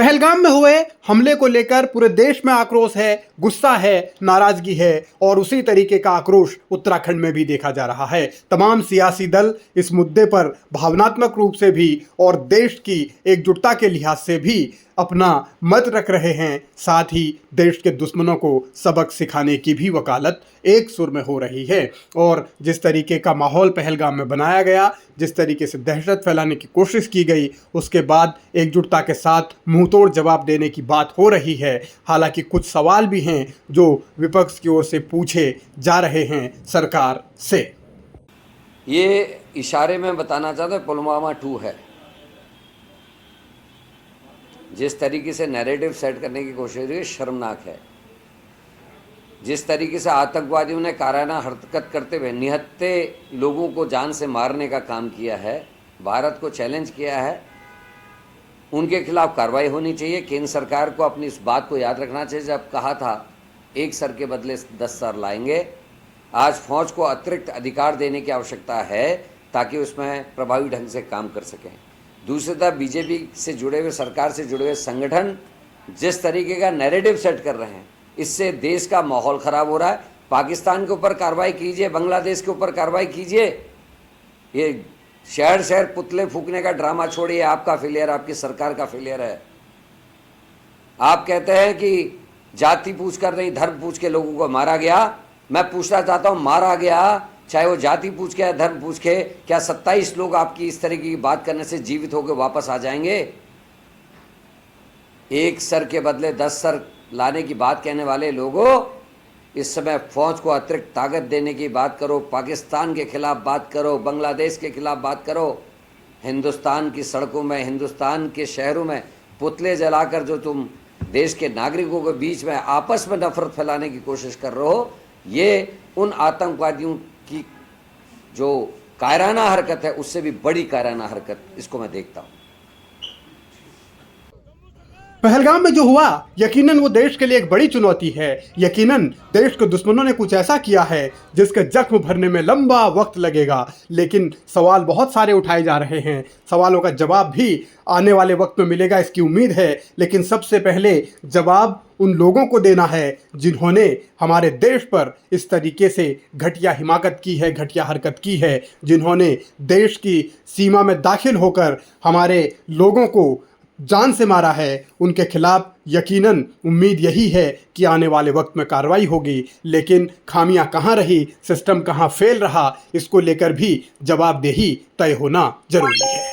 पहलगाम में हुए हमले को लेकर पूरे देश में आक्रोश है, गुस्सा है, नाराजगी है और उसी तरीके का आक्रोश उत्तराखंड में भी देखा जा रहा है। तमाम सियासी दल इस मुद्दे पर भावनात्मक रूप से भी और देश की एकजुटता के लिहाज से भी अपना मत रख रहे हैं। साथ ही देश के दुश्मनों को सबक सिखाने की भी वकालत एक सुर में हो रही है। और जिस तरीके का माहौल पहलगाम में बनाया गया, जिस तरीके से दहशत फैलाने की कोशिश की गई, उसके बाद एकजुटता के साथ मुंहतोड़ जवाब देने की बात हो रही है। हालांकि कुछ सवाल भी हैं जो विपक्ष की ओर से पूछे जा रहे हैं सरकार से। ये इशारे में बताना चाहता हूँ पुलवामा 2 है। जिस तरीके से नैरेटिव सेट करने की कोशिश हुई शर्मनाक है। जिस तरीके से आतंकवादियों ने काराना हरकत करते हुए निहत्थे लोगों को जान से मारने का काम किया है, भारत को चैलेंज किया है, उनके खिलाफ कार्रवाई होनी चाहिए। केंद्र सरकार को अपनी इस बात को याद रखना चाहिए, जब कहा था 1 सर के बदले 10 सर लाएंगे। आज फौज को अतिरिक्त अधिकार देने की आवश्यकता है ताकि उसमें प्रभावी ढंग से काम कर सकें। दूसरी तरफ बीजेपी से जुड़े हुए, सरकार से जुड़े हुए संगठन जिस तरीके का नैरेटिव सेट कर रहे हैं, इससे देश का माहौल खराब हो रहा है। पाकिस्तान के ऊपर कार्रवाई कीजिए, बांग्लादेश के ऊपर कार्रवाई कीजिए। ये शहर शहर पुतले फूकने का ड्रामा छोड़िए। आपका फेलियर, आपकी सरकार का फेलियर है। आप कहते हैं कि जाति पूछ कर नहीं, धर्म पूछ के लोगों को मारा गया। मैं पूछना चाहता हूं, मारा गया चाहे वो जाति पूछ के या धर्म पूछ के, क्या 27 लोग आपकी इस तरीके की बात करने से जीवित होकर वापस आ जाएंगे? 1 सर के बदले 10 सर लाने की बात कहने वाले लोगों, इस समय फौज को अतिरिक्त ताकत देने की बात करो, पाकिस्तान के खिलाफ बात करो, बांग्लादेश के खिलाफ बात करो। हिंदुस्तान की सड़कों में, हिंदुस्तान के शहरों में पुतले जलाकर जो तुम देश के नागरिकों के बीच में आपस में नफरत फैलाने की कोशिश कर रहे हो, ये उन आतंकवादियों की जो कायराना हरकत है उससे भी बड़ी कायराना हरकत इसको मैं देखता हूं। पहलगाम में जो हुआ यकीनन वो देश के लिए एक बड़ी चुनौती है। यकीनन देश के दुश्मनों ने कुछ ऐसा किया है जिसके जख्म भरने में लंबा वक्त लगेगा। लेकिन सवाल बहुत सारे उठाए जा रहे हैं, सवालों का जवाब भी आने वाले वक्त में मिलेगा, इसकी उम्मीद है। लेकिन सबसे पहले जवाब उन लोगों को देना है जिन्होंने हमारे देश पर इस तरीके से घटिया हिमाकत की है, घटिया हरकत की है, जिन्होंने देश की सीमा में दाखिल होकर हमारे लोगों को जान से मारा है। उनके खिलाफ यकीनन उम्मीद यही है कि आने वाले वक्त में कार्रवाई होगी। लेकिन खामियां कहां रही, सिस्टम कहां फेल रहा, इसको लेकर भी जवाबदेही तय होना जरूरी है।